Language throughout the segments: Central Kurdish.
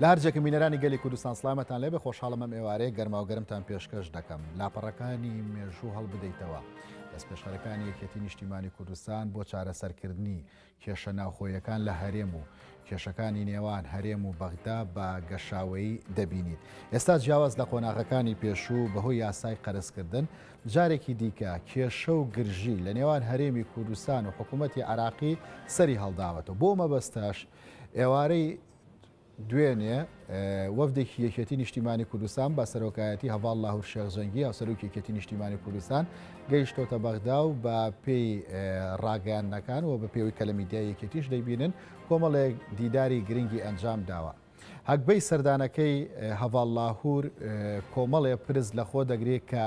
لە هەرجێکە مینەرانی گەلی کوردستان سلامەتان لێ بێ خۆشحاڵم ئەم ئێوارەیە گەرما و گەرمتان پێشکەش دەکەم لاپەڕەکانی مێژوو هەڵبدەیتەوە دەستپێشخەرەکانی یەکێتی نیشتیمانی کوردستان بۆ چارەسەرکردنی کێشە ناوخۆیەکان لە هەرێم و کێشەکانی نێوان هەرێم و بەغدا بە گەشاوەیی دەبینیت. ئێستا جیاواز لە قۆناغەکانی پێشوو بەهۆی یاسای قەرزکردن جارێکی دیکە کێشە و گرژی لە نێوان هەرێمی کوردستان و حکوومەتی عراقی سەری هەڵداوەتەوە بۆ مەبەستاش ئێوارەی دوێنێ وەفدێکی یەکێتی نیشتیمانی کوردستان بە سەرۆکایەتی هەڤاڵ لاهور شێخزەنگی ئەو سەرۆکی یەکێتی نیشتیمانی کوردستان گەیشتۆتە بەغدا و بە پێی ڕاگەیاندنەکان و بە پێوەی کە لە میدیای یەکێتیش دەیبینن کۆمەڵێک دیداری گرنگی ئەنجام داوە. هەکبەی سەردانەکەی هەڤاڵ لاهور کۆمەڵێ پرز لە خۆ دەگرێت کە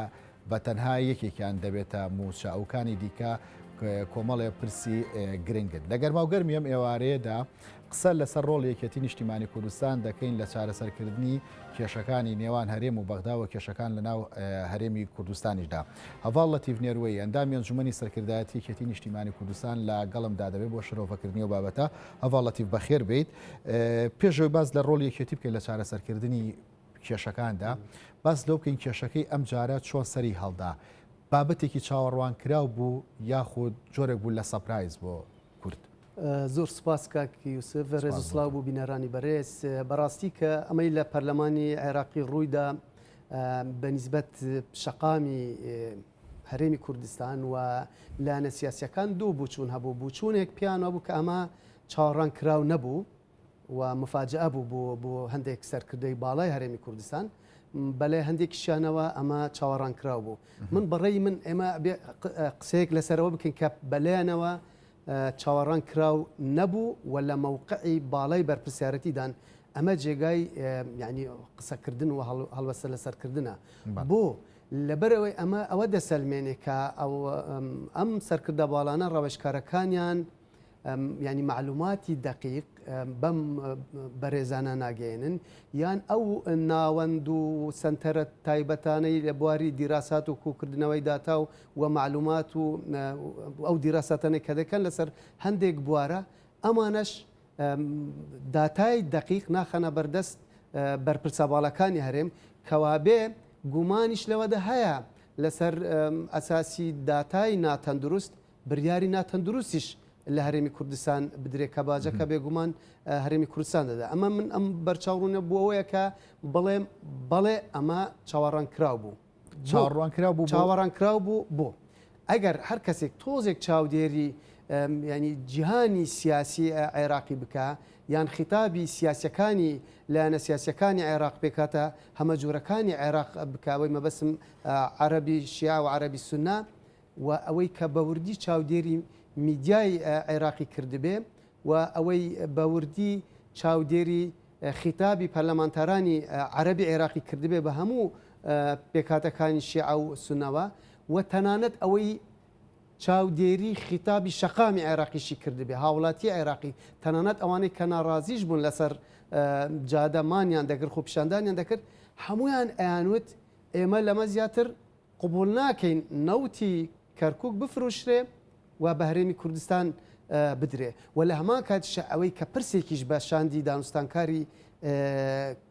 بە تەنها یەکێکیان دەبێتە موچاوکانی دیکە کۆمەڵێ پرسی گرنگن. لە گەرما و گەرمی ئەم ئێوارەیەدا قسە لەسەر ڕۆڵ یەکێتی نیشتیمانی کوردستان دەکەین لە چارەسەرکردنی کێشەکانی نێوان هەرێم و بەغدا و کێشەکان لە ناو هەرێمی کوردستانیشدا. هەڤاڵ لەتیڤ نێروەی ئەندامی ئەنجومەنی سەرکردایەتی یەکێتی نیشتیمانی کوردستان لە گەڵمدا دەبێت بۆ شرۆڤەکردنی و بابەتە. هەڤاڵ لەتیڤ بەخێر بێیت. پێشەوەی باز لە ڕۆڵ یەکێتی بکەیت لە چارەسەرکردنی کێشەکاندا باز لەو بکەین کێشەکەی ئەم جارە چۆن سەری هەڵدا. بابەتێکی چاوەڕوان کراو بوو یاخود جۆرێک بوو لە سەپرایز بۆ کورد. زۆر سپاس کاکی یوسف ڕێز و سڵاو بوو بینەرانی بەڕێز بەڕاستی کە ئەمەی لە پەرلەمانی عێراقی ڕوویدا بەنسبەت شەقامی هەرێمی کوردستان و لایەنە سیاسیەکان دوو بووچوون هەبوو بووچوونێک پیانەوە بوو کە ئەمە چاوەڕوان کراو نەبوو و مفاجئە بوو بۆ هەندێک سەرکردەی باڵای هەرێمی کوردستان بەلێ هەندێکیشانەوە ئەمە چاوەڕان کراو بوو. من بەڕێی من ئێمە قسەیەک لەسەرەوە بکەین کە بەلایەنەوە چاوەڕان کراو نەبوو و لە مووقعی باڵای بەرپرسیارەتیدان ئەمە جێگای یعنی قسەکردن و هەڵوەسە لەسەرکردنە بۆ لەبەرەوەی ئەمە ئەوە دەسەلمێنێ کە ئەم سەرکردە باڵانە ڕەوەشکارەکانیان ینی معلوماتی دقیق بەم بەڕێزانە ناگەێنن یان ئەو ناوەند و سنتەرە تایبەتانەی لە بواری دیراسات و کوکردنەوەی داتا و معلومات و ئەو دیراساتانەی کە دەکەن لەسەر هەندێک بوارە ئەمانەش داتای دقیق ناخەنە بەردەست بەرپرسە باڵەکانی هەرێم کەوابێ گومانیش لەوەدا هەیە لەسەر ئەساسی داتای ناتەندروست بریاری ناتەندروستیش لە هەرێمی کوردستان بدرێت کە باجەکە بێگومان هەرێمی کوردستان دەدا. ئەمە من ئەم بەرچاوڕوونە بووەوەیە کە بڵێم بەڵێ ئەمە چاوەڕان کراو بوو چاوەڕان کراو بوو بۆ ئەگەر هەر کەسێک تۆزێک چاودێری ینی جیهانی سیاسی عێراقی بکە یان خیتابی سیاسەکانی لایەنە سیاسەکانی عێراق پێکاتە هەمە جۆرەکانی عێراق بکاوەی مەبەسم عەرەبی شیع و عەرەبی سوننا و ئەوەی کە بەوردی چاودێری میدیای عێراقی کردبێ و ئەوەی بەوردی چاودێری خیتابی پەرلەمانتارانی عەرەبی عێراقی کردبێ بە هەموو پێکاتەکانی شیع و سونەوە و تەنانەت ئەوەی چاودێری خیتابی شەقامی عێراقیشی کردبێ هاوڵاتی عێراقی تەنانەت ئەوانەی کە ناڕازیش بوون لەسەر جادەمانیان دەکرد خۆ پیشاندانیان دەکرد هەمویان ئەیانوت ئێمە لەمە زیاتر قبول ناکەین نەوتی کەرکووک بفرۆشرێ و بە هەرێمی کوردستان بدرێ و لە هەمان کاتیشە ئەوەی کە پرسێکیش بە شاندی دانوستانکاری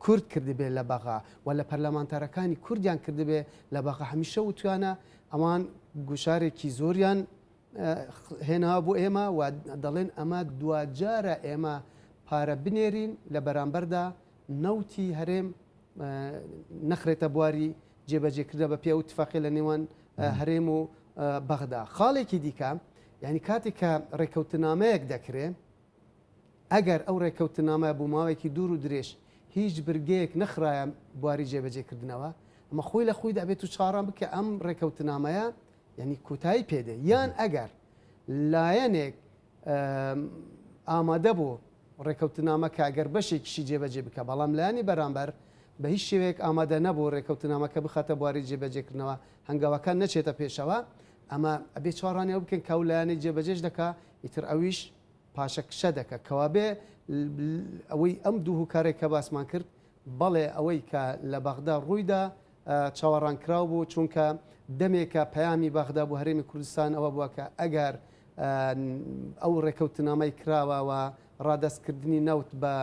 کورد کردبێ لە بەغا و لە پەرلەمانتارەکانی کوردیان کردبێ لە بەغا هەمیشە وتوانە ئەمان گوشارێکی زۆریان هێناوە بۆ ئێمە و دەڵێن ئەمە دوجارە ئێمە پارە بنێرین لە بەرامبەردا نەوتی هەرێم نەخرێتە بواری جێبەجێکردە بە پێ و اتفاقی لە نێوان هەرێم و بەغدا. خاڵێکی دیکە یعنی کاتێک کە ڕێکەوتنامەیەک دەکرێت ئەگەر ئەو ڕێکەوتنامە بوو ماوەیەکی دوور و درێژ هیچ برگەیەک نەخرایە بواری جێبەجێکردنەوە ئەمە خۆی لە خۆی دەبێت و چاڕان بکە ئەم ڕێکەوتنامەیە یعنی کوتایی پێدێ یان ئەگەر لایەنێک ئامادە بوو ڕێکەوتنامە کە ئەگەر بەشێکیشی جێبەجێ بکە بەڵام لایەنی بەرامبەر بە هیچ شێوەیەک ئامادە نەبوو ڕێکەوتنامەکە بخاتە بواری جێبەجێکردنەوە هەنگاوەکان نەچێتە پێشەوە ئەمە ئەبێ چاڕانیەوە بکەن کە لایەنی جێبەجێش دەکا ئیتر ئەویش پاشەکشە دەکە کەوابێ ئەوەی ئەم دوو هوکارێک کە باسمان کرد بەڵێ ئەوەی کە لە بەغدا ڕوویدا چاوەڕان کراو بوو چونکە دەمێکە پەیامی بەغدا بۆ هەرێمی کوردستان ئەوە بووە کە ئەگەر ئەو ڕێکەوتنامەی کراوە و ڕادەستکردنی نەوت بە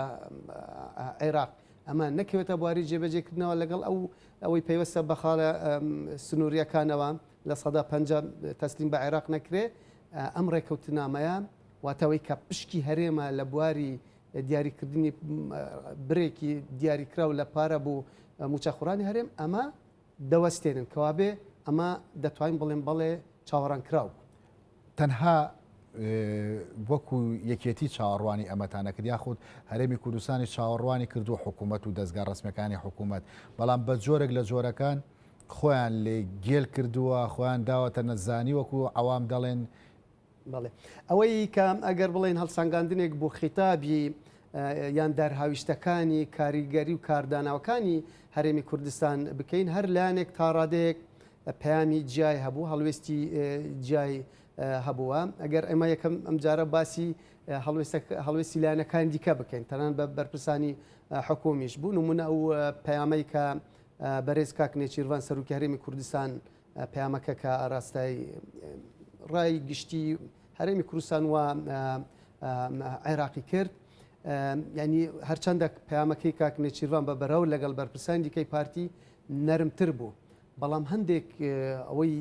عێراق ئەمە نەکەوێتە بواری جێبەجێکردنەوە لەگەڵ ئەوەی پێوەستە بەخاڵە سنووریەکانەوە لە سەدا 50 تەسلیم بە عێراق نەکرێ ئەم ڕێکەوتنامەیە واتەوەی کە پشکی هەرێمە لە بواری دیاریکردنی برێکی دیاریکراو لە پارە بوو موچەخوڕانی هەرێم ئەمە دەوەستێنن کەوابێ ئەمە دەتوانین بڵێن بەڵێ چاوەڕان کراو تەنها وەکو یەکێتی چاوەڕوانی ئەمەتانە کرد یاخود هەرێمی کوردستانی چاوەڕوانی کردو حکوومەت و دەستگا ڕسمیەکانی حکوومەت بەڵام بە جۆرێک لە جۆرەکان خۆیان لێ گێل کردووە خۆیان داوەتە نەزانی وەکو ئەوام دەڵێن بڵێ ئەوەی کە ئەگەر بڵێن هەڵسانگاندنێک بۆ خیتابی یان دەرهاویشتەکانی کاریگەری و کارداناوەکانی هەرێمی کوردستان بکەین هەر لایەنێک تا ڕادەیەک پەیامی جیای هەبوو هەڵوێستی جیای هەبووە ئەگەر ئێمە یەکەم ئەم جارە باسی هەڵوێستی لایەنەکان دیکە بکەین تەنان بە بەرپرسانی حکومیش بوو نمونە ئەو پەیامەی کە بەڕێز کاک نێچیروان سەرۆکی هەرێمی کوردستان پەیامەکە کە ئاراستای ڕای گشتی هەرێمی کوردستان و عێراقی کرد ینی هەرچەندە پەیامەکەی کاک نێچیروان بە بەراو لەگەڵ بەرپرسانی دیکەی پارتی نەرمتر بوو بەڵام هەندێک ئەوەی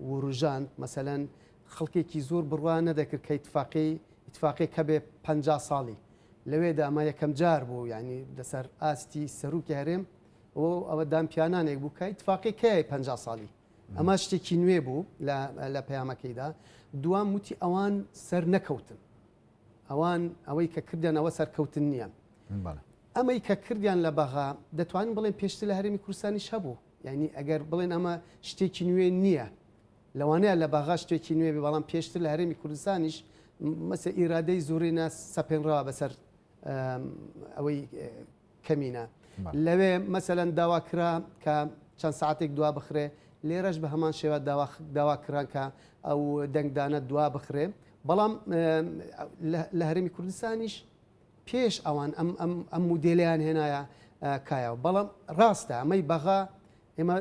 وروژاند مەسەلەن خەڵکێکی زۆر بڕوا نەدەکرد کە ئیتفاقی کە بێ 50 ساڵی لەوێدا ئەمە یەکەم جار بوو ینی لەسەر ئاستی سەرروکی هەرێم ئەوە دامپیانانێک بوو کە ئیتفاقی کای 50 ساڵی ئەمە شتێکی نوێ بوو لە پەیامەکەیدا دوام وتی ئەوان سەر نەکەوتن ئەوان ئەوەی کە کردیان ئەوە سەرکەوتن نییە ئەمەی کە کردیان لە بەغا دەتوانین بڵێن پێشتر لە هەرێمی کوردستانیش هەبوو یعنی ئەگەر بڵێن ئەمە شتێکی نوێ نییە لەوانەیە لە بەغا شتێکی نوێ بەڵام پێشتر لە هەرێمی کوردستانیش مەسە ئیرادەی زۆری ناس سەپێنراوە بەسەر ئەوەی کەمینە لەوێ مەسەلەن داواکرا کە چەند ساعتێک دوا بخرێ لێرەش بە هەمان شێوە داواکران کە ئەو دەنگدانە دوا بخرێ بەڵام لە هەرێمی کوردستانیش پێش ئەوان ئەم مودێلیان هێنایە کایەوە بەڵام ڕاستە ئەمەی بەغا ئێمە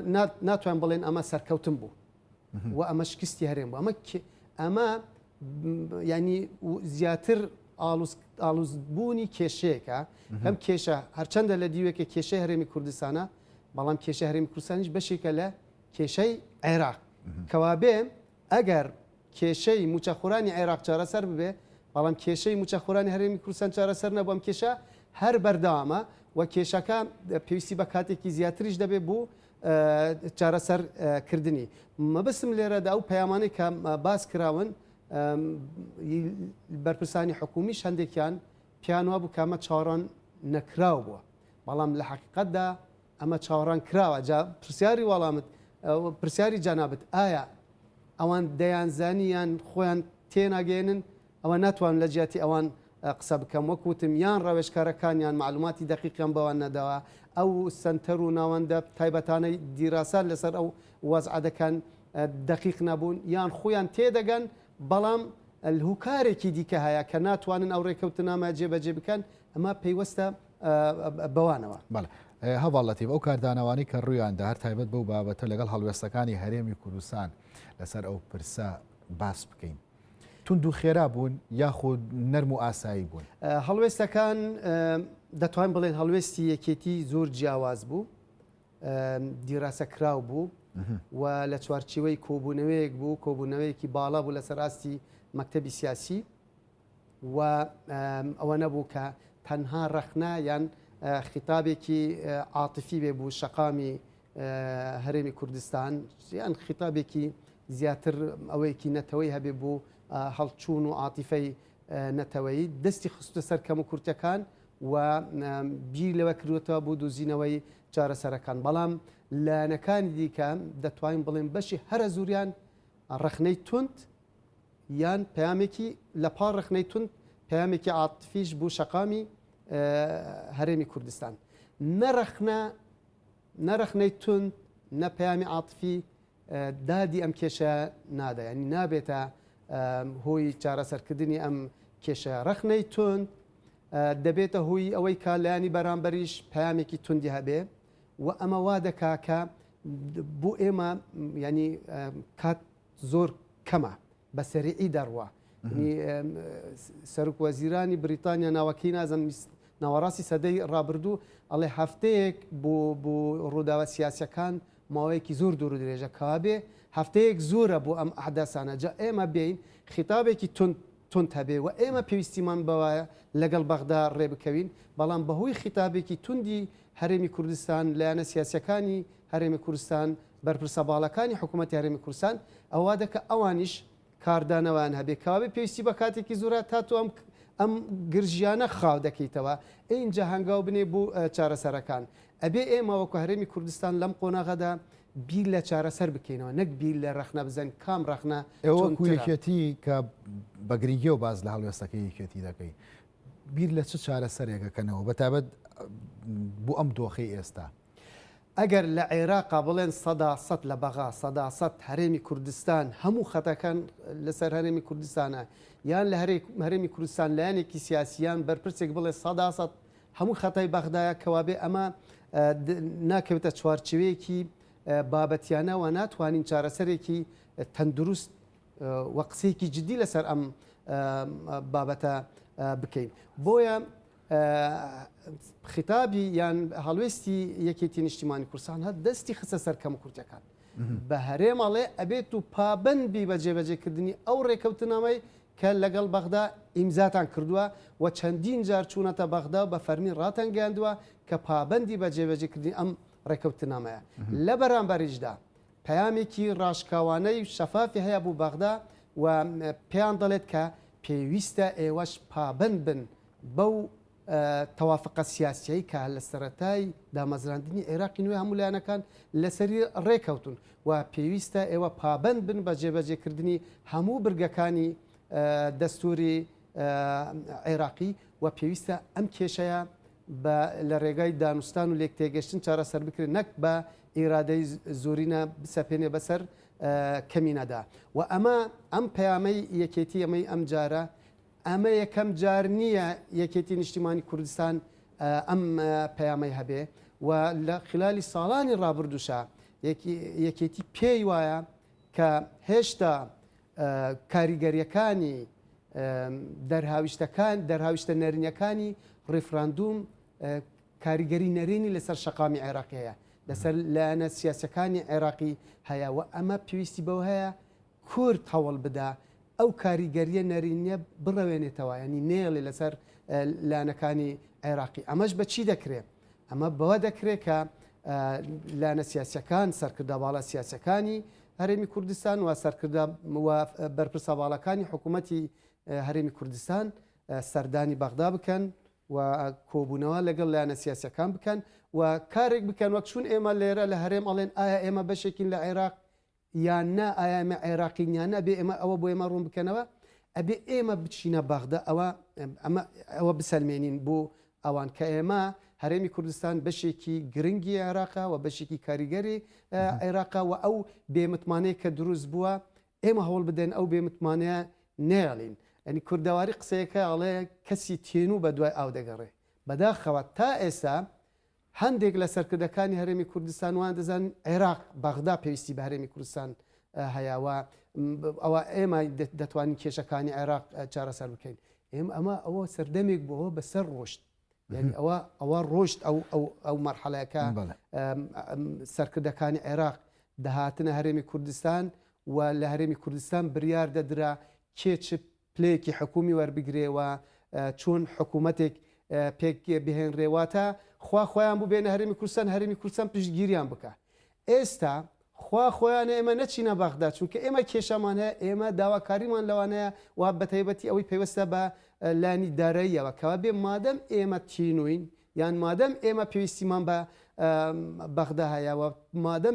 ناتوان بڵێن ئەمە سەرکەوتن بوو و ئەمە شکستی هەرێم بوو ئەمە ینی زیاتر ئالوزبوونی کێشەیەکە ئەم کێشە هەرچەندە لە دیوێکە کێشەی هەرێمی کوردستانە بەڵام کێشە هەرێمی کوردستانیش بەشێکە لە کێشەی عێراق کەوابێ ئەگەر کێشەی موچەخوڕانی عێراق چارەسەر ببێ بەڵام کێشەی موچەخوڕانی هەرێمی کوردستان چارەسەر نەبووم کێشە هەر بەردەوامە و کێشەکە پێویستی بە کاتێکی زیاتریش دەبێ بوو چارەسەرکردنی مەبەستم لێرەدا ئەو پەیامانەی کە باس کراون بەرپرسانی حکومیش هەندێکیان پیانوا بوو کامە چاوەڕان نەکراو بووە بەڵام لە حقیقەتدا ئەمە چاوەڕان کراوە جا پرسیاری وەڵامت پرسیاری جانابەت ئایا ئەوان دەیانزانیان خۆیان تێناگەێنن ئەوە ناتوان لە جیاتی ئەوان قسە بکەم وەکوتم یان ڕەوێژکارەکانیان معلوماتی دقیقیان بەوان نەداوە ئەو سنتەر و ناوەندە تایبەتانەی دیراسان لەسەر ئەو وەزعەدەکان دقیق نەبوون یان خۆیان تێدەگەن بەڵام هوکارێکی دیکە هەیە کە ناتوانن ئەو ڕێکەوتنامە جێبەجێ بکەن ئەمە پەیوەستە بەوانەوە هەواڵەتی ئەو کاردانەوانی کە ڕوویاندا هەر تایبەت بەو بابەتە لەگەڵ هەڵوێستەکانی هەرێمی کوردستان لەسەر ئەو پرسە باس بکەین تونند و خێرا بوون یاخود نەرم و ئاسایی بوون هەڵوێستەکان دەتوانین بڵێن هەڵوێستی یەکێتی زۆر جیاواز بوو دیراسە کراو بوو و لە چوارچێوەی کۆبوونەوەیەک بوو کۆبوونەوەیەکی باڵا بوو لەسەر ئاستی مەکتەبی سیاسی و ئەوە نەبوو کە تەنها ڕەخنا یان خیتابێکی عاتفی بێ بوو شەقامی هەرێمی کوردستان یان خیتابێکی زیاتر ئەوەیەکی نەتەوەی هەبێ بوو هەڵچوون و عاتیفەی نەتەوەی دەستی خستە سەر کەم و کورتەکان و بیر لەوە کردوێتەوە بۆ دۆزینەوەی چارەسەرەکان بەڵام لایەنەکانی دیکە دەتوانین بڵێن بەشی هەرە زوریان ڕەخنەی تونند یان پەیامێکی لە پاڵ ڕەخنەی تونند پەیامێکی عاتیفیش بوو شەقامی هەرێمی کوردستان نەڕەخنەی تونند نە پەیامی عاتیفی دادی ئەم کێشە نادا ینی نابێتە هۆی چارەسەرکردنی ئەم کێشە ڕەخنەی تونند دەبێتە هۆی ئەوەی کا لایانی بەرامبەریش پەیامێکی توندی هەبێ و ئەمە وا دەکا کە بۆ ئێمە ینی کات زۆر کەمە بە سەریعی دەڕوە سەرۆک وەزیرانی بریتانیا ناوەکەی نازم ناوەڕاستی سەدەی ڕابردوو ئەڵێ هەفتەیەک بۆ ڕووداوە سیاسەکان ماوەیەکی زۆر دوور و درێژە کابێ هەفتەیەک زۆرە بۆ ئەم ئەحداسانە جا ئێمە بین خیتابێکی تند هەبێ و ئێمە پێویستیمان بەوایە لەگەڵ بەغدا ڕێ بکەوین بەڵام بەهۆی خیتابێکی توندی هەرێمی کوردستان لایەنە سیاسەکانی هەرێمی کوردستان بەرپرسە باڵەکانی حکوومەتی هەرێمی کوردستان ئەوا دەکە ئەوانیش کاردانەوەیان هەبێ کابێ پێویستی بە کاتێکی زۆرە تاتو ئەم گرژیانە خاو دەکەیتەوە اینجا هەنگاو بنێ بوو چارەسەرەکان ئەبێ ئێمە وەکو هەرێمی کوردستان لەم قۆناغەدا بیر لە چارەسەر بکەینەوە نەک بیر لە ڕەخنە بزەن کام ڕەخنە ئێوە کوولەکێتی کە بەگرنگی و باز لە هەڵوێستەکەی یەکێتی دەکەی بیر لە چ چارەسەرێکەکەنەوە بەتابەت بۆ ئەم دۆخەی ئێستا ئەگەر لە عێراقا بڵێن سەد لە بەغا سەد هەرێمی کوردستان هەموو خەتەکان لەسەر هەرێمی کوردستانە یان لە هەرێمی کوردستان لایەنێکی سیاسیان بەرپرسێک بڵێ سەد هەموو خەتای بەغدایە کەوابێ ئەمە ناکەوێتە چوارچوەیەکی بابەتیانە و ناتوانین چارەسەرێکی تەندروست وە قسەیەکی جدی لەسەر ئەم بابەتە بکەین بۆیە خیتابی یان هەڵوێستی یەکێتی نیشتیمانی کوردستان هەت دەستی خستە سەر کەم کوردەکان بە هەرێمەڵێ ئەبێت و پابەندبی بە جێبەجێکردنی ئەو ڕێکەوتنامەی کە لەگەڵ بەغدا ئیمزاتان کردووە و چەندین جار چوونەتە بەغدا و بە فەرمی ڕاتەنگیاندووە کە پابەندی بە جێبەجێکردنی ئەم ڕێکەوتنامەیە لە بەرامبەریشدا پەیامێکی ڕاشکاوانەی شەفافی هەیە بوو بەغدا و پێیان دەڵێت کە پێویستە ئێوەش پابەند بن بەو تەوافقە سیاسیایی کە لە سەرەتای دامەزراندنی عێراقی نوێ هەموو لایەنەکان لەسەری ڕێکەوتون و پێویستە ئێوە پابەند بن بە جێبەجێکردنی هەموو برگەکانی دەستوری عێراقی و پێویستە ئەم کێشەیە لە ڕێگای دانوستان و لێک تێگەشتن چارەسەر بکرێت نەک بە ئێرادەی زۆرینە بسەپێنێ بەسەر کەمینەدا و ئەم پەیامەی یەکێتی ئەمەی ئەم جارە ئەمە یەکەم جار نییە یەکێتی نیشتیمانی کوردستان ئەم پەیامەی هەبێ و لە خلالی ساڵانی ڕابردووشە یەکێتی پێی وایە کە هێشتا کاریگەریەکانی دەرهاویشتە نەرینەکانی ڕێفراندوم کاریگەری نەرێنی لەسەر شەقامی عێراقی هەیە لەسەر لایەنە سیاسەکانی عێراقی هەیە و ئەمە پێویستی بەوە هەیە کورد هەوڵ بدا ئەو کاریگەریە نەرینە بڕەوێنێتەوە ینی نێڵێ لەسەر لایەنەکانی عێراقی ئەمەش بە چی دەکرێت ئەمە بەوە دەکرێت کە لایەنە سیاسەکان سەرکردە باڵا سیاسەکانی هەرێمی کوردستان و سەرکردە بەرپرسە باڵەکانی حکوومەتی هەرێمی کوردستان سەردانی بەغدا بکەن و کۆبوونەوە لەگەڵ لایەنە سیاسەکان بکەن و کارێک بکەن وەک چون ئێمە لێرە لە هەرێم ئەڵێن ئایا ئێمە بەشێکین لە عێراق یان نا ئایا ئێمە عێراقینیانە بێ ئێمە ئەوە بۆ ئێمە ڕوون بکەنەوە ئەبێ ئێمە بچینە بەغدا ئەوە بسەلمێنین بۆ ئەوان کە ئێمە هەرێمی کوردستان بەشێکی گرنگی عێراقا و بەشێکی کاریگەری عێراقا و ئەو بێمتمانەیە کە دروست بووە ئێمە هەوڵ بدەین ئەو بێمتمانەیە نێڵین ئەنی کوردەواری قسەیەکە ئەڵێ کەسی تێنوو بە دوای ئاو دەگەڕێ بەداخەوە تا ئێستا هەندێک لە سەرکردەکانی هەرێمی کوردستان وان دەزان عێراق بەغدا پێویستی بە هەرێمی کوردستان هەیەوە ئەوە ئێمە دەتوانین کێشەکانی عێراق چارەسەر بکەین ئەمە ئەوە سەردەمێک بۆەوە بەسەر ڕۆشت یعنی ئەوە ڕۆشت ئەو مەرحەلەکە سەرکردەکانی عێراق دەهاتنە هەرێمی کوردستان و لە هەرێمی کوردستان بریار دەدرا کێچ پلەیەکی حکومی وەربگرێەوە چۆن حکوومەتێک پێک بهێنرێواتە خۆیان بوو بێنە هەرێمی کوردستان هەرێمی کوردستان پشتگیریان بکە ئێستا خۆیانە ئێمە نەچینە بەغدا چونکە ئێمە کێشەمان هەیە ئێمە داواکاریمان لەوانەیە و بەتایبەتی ئەوەی پێوەستە بە لانی داراییەوە کەوا بێ مادەم ئێمە تینوین یان مادەم ئێمە پێویستیمان بە بەغدا هەیەوە مادەم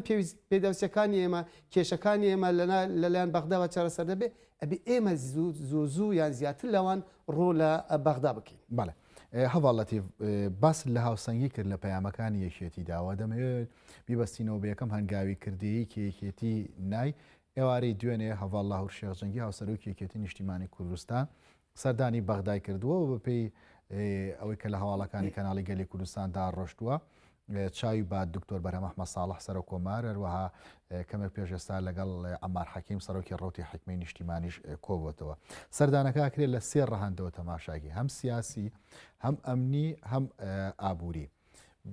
پێدەوسەکانی ئێمە کێشەکانی ئێمە لەلایەن بەغداوە چارەسەر دەبێ ئەبێ ئێمە زوو یان زیاتر لەوان ڕۆ لە بەغدا بکەین بەڵێ هەواڵەتی باس لە هاوسەنگی کرد لە پەیامەکانی یەکێتی داوا دەمەوێت بیبەستینەوە بە یەکەم هەنگاوی کردەیە کە یەکێتی نای ئێوارەی دوێنێ هەواڵ لاهور شێخجەنگی هاوسەرۆکی یەکێتی نیشتیمانی کوردستان سەردانی بەغدای کردووە بە پێی ئەوەی کە لە هەواڵەکانی کەناڵی گەلی کوردستاندا ڕۆشتووە چاوی با دکتۆر بەرهەم ئەحمەد ساڵح سەر و کۆمار هەروەها کەمێک پێش ئێستا لەگەڵ عەمار حەکیم سەرۆکی ڕوتی حکمەی نیشتیمانیش کۆبووەتەوە. سەردانەکە ئەکرێت لە 3 ڕەهەندەوە تەماشاکی هەم سیاسی هەم ئەمنی هەم ئابووری.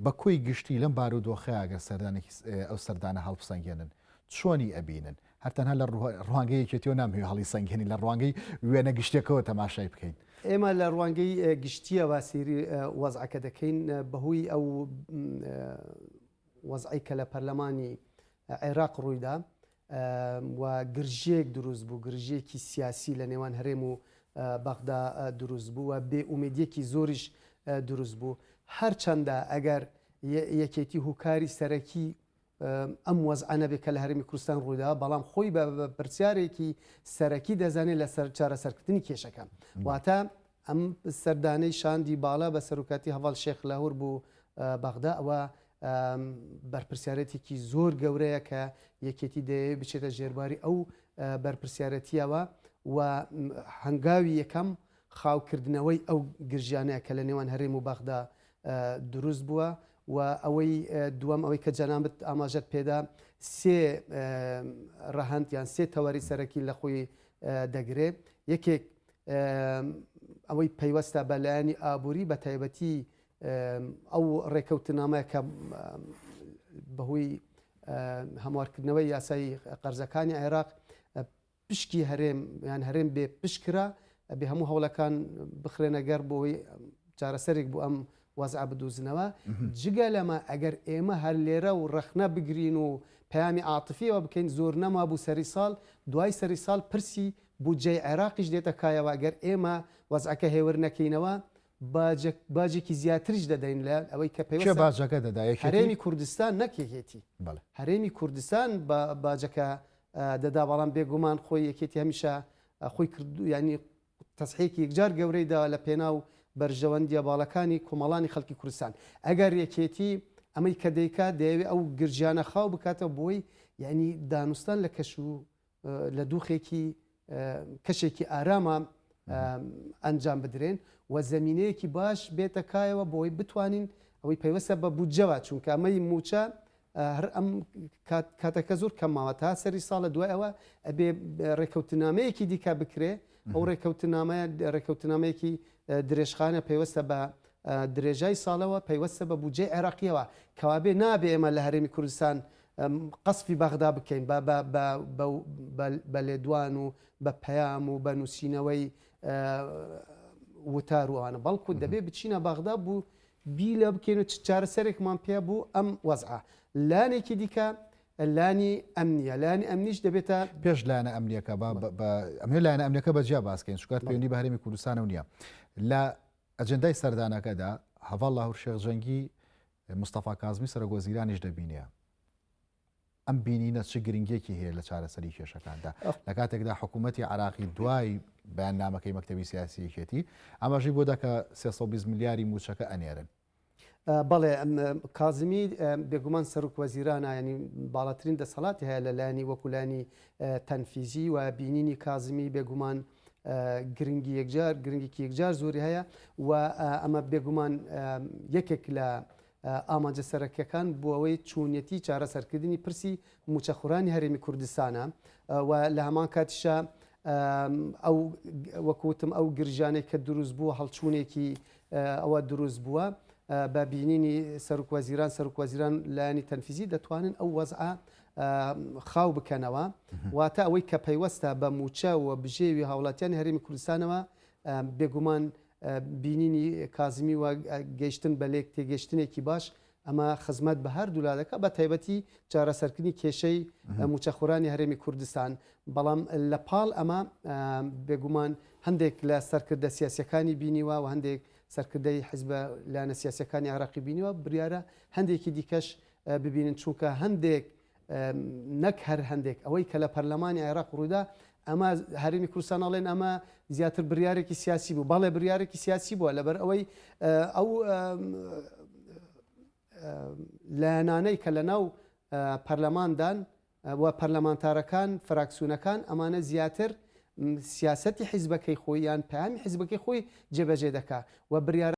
بە کۆی گشتی لەم بارودۆخەیە ئەگەر سەردانێکی ئەو سەردانە هەڵبسەنگێنن چۆنی ئەبینن هەرتەنها لە ڕوانگەی یەکێتیەوە نامهوێ هەڵی سەنگێنی لە ڕوانگەی وێنە گشتێکەوە تەماشای بکەین. ئێمە لە ڕوانگەی گشتیەوە سێری وەزعەکە دەکەین بەهۆی ئەو وەزعی کە لە پەرلەمانی عێراق ڕوویدا و گرژێک دروست بوو، گرژێکی سیاسی لە نێوان هەرێم و بەغدا دروست بوو و بێئومێدیەکی زۆریش دروست بوو. هەرچەندە ئەگەر یەکێتی هوکاری سەرەکی ئەم وەزعە بێت کە لە هەرێمی کوردستان ڕوویدا، بەڵام خۆی بە پرسیارێکی سەرەکی دەزانێت لە چارەسەرکردنی کێشەکە. واتە ئەم سەردانەی شاندی باڵا بە سەرۆکاتی هەڤاڵ شێخ لاهور بوو بەغدا ئەوە بەرپرسیارەتێکی زۆر گەورەیە کە یەکێتی دەیەوێت بچێتە ژێرباری ئەو بەرپرسیارەتیەوە و هەنگاوی یەکەم خاوکردنەوەی ئەو گرژانەیە کە لە نێوان هەرێم و بەغدا دروست بووە و ئەوەی دووەم ئەوەی کە جەنابەت ئاماژەت پێدا 3 ڕەهەند یان 3 تەوەری سەرەکی لە خۆی دەگرێت. یەکێک ئەوەی پەیوەستە بە لایەنی ئابووری بە تایبەتی ئەو ڕێکەوتنامەیە کە بەهۆی هەموارکردنەوەی یاسای قەرزەکانی عێراق پشکی هەرێم یان هەرێم بێ پشکرا بێ هەموو هەوڵەکان بخرێنە گەر بۆەوەی چارەسەرێک بوو ئەم وەزع بدوزنەوە. جگە لەمە ئەگەر ئێمە هەر لێرە و ڕەخنە بگرین و پەیامی عاتفیەوە بکەین زۆر نەما بوو سەری ساڵ دوای سەری ساڵ پرسی بودجەی عێراقیش دێتە کایەوە. ئەگەر ئێمە وەزعەکە هێور نەکەینەوە باجێکی زیاتریش دەدەین لە ئەوەی کە پێویستە باجەکە دەدایە. هەرێمی کوردستان نەکێتی هەرێمی کوردستان باجەکە دەدا، بەڵام بێگومان خۆی یەکێتی هەمیشە خۆی کردو ینی تەسحێکی یەکجار گەورەیدا لە پێناو بەرژەوەندیە باڵەکانی کۆمەڵانی خەڵکی کوردستان. ئەگەر یەکێتی ئەمەی کە دەیکات دەیەوێت ئەو گرژیانە خاو بکاتەوە بۆی ینی دانوستان لە کەش و لە دووخێکی کەشێکی ئارامە ئەنجام بدرێن و زەمینەیەکی باش بێتە کایەوە بۆی بتوانین ئەوەی پەیوەستە بە بودجەوە، چونکە ئەمەی موچە هەر ئەم کاتەکە زۆر کەماوە تا سەری ساڵە دوای ئەوە ئەبێ ڕێکەوتنامەیەکی دیکە بکرێ. ئەو ڕێکەوتنامەیەکی درێژخانە پەیوەستە بە درێژای ساڵەوە پەیوەستە بە بودجەی عێراقیەوە کەوابێ نابێ ئێمە لە هەرێمی کوردستان قەسفی بەغدا بکەین بە لێدوان و بە پەیام و بە نووسینەوەی وتار وانە، بەڵکو دەبێ بچینە بەغدا بوو بی لە بکەین و چارەسەرێکمان پێ بوو ئەم وەزعە. لانێکی دیکە لانی ئەمنیە، لانی ئەمنیش دەبێتە پێش لایەنە ئەمنیەکە ئەمێ لایەنە ئەمنیەکە بەجیا باسکەین شکات پەیوەندی بە هەرێمی کوردستانە نییە. لە ئەجەندای سەردانەکەدا هەڤاڵ لاهور شێخجەنگی مستەفا کازمی سەرۆکوەزیرانیش دەبینیە. ئەم بینینە چ گرنگێکی هەیە لە چارەسەری کێشەکاندا لە کاتێکدا حکوومەتی عراقی دوای بەیاننامەکەی مەکتەبی سیاسیەکێتی ئاماژەی بۆ دەکە 320 میلیاری موچەکە ئەنێرن. بەڵێ کازمی بێگومان سەرۆک وەزیرانە ینی باڵاترین دەسەڵاتی هەیە لە لایانی وەکولانی تەنفیزی و بینینی کازمی بێگومان گرنگێکی یەکجار زۆری هەیە و ئەمە بێگومان یەکێک لە ئاماجە سەرەکیەکان بۆ ئەوەی چوونەتی چارەسەرکردنی پرسی موچەخورانی هەرێمی کوردستانە و لە هەمان کاتیشە ئەو وەکوتم ئەو گرژانێک کە دروست بووە هەڵچوونێکی ئەوە دروست بووە بە بینینی سەرۆکوەزیران لایانی تەنفیزی دەتوانن ئەو وەزعە خاو بکەنەوە. واتە ئەوەی کە پەیوەستە بە موچە و بژێوی هاوڵاتیانی هەرێمی کوردستانەوە بێگومان بینینی کازمی و گەیشتن بە لێک تێگەشتنێکی باش ئەمە خزمەت بە هەردوو لادەکە بە تایبەتی چارەسەرکردنی کێشەی موچەخورانی هەرێمی کوردستان. بەڵام لە پاڵ ئەمە بێگومان هەندێک لە سەرکردە سیاسەکانی بینیوە و هەندێک سەرکردەی حیزبە لایەنە سیاسەکانی عێراقی بینیوە بریارە هەندێکی دیکەش ببینن، چونکە هەندێک نەک هەر هەندێک ئەوەی کە لە پەرلەمانی عێراق ڕوویدا ئەمە هەرێمی کوردستان ئەڵێن ئەمە زیاتر بریارێکی سیاسی بوو. بەڵێ بریارێکی سیاسی بووە لەبەر ئەوەی ئەو لایەنانەی کە لە ناو پەرلەماندان و پەرلەمانتارەکان فراکسیۆنەکان ئەمانە زیاتر سیاسەتی حیزبەکەی خۆی یان پەیامی حیزبەکەی خۆی جێبەجێ دەکات و بریارە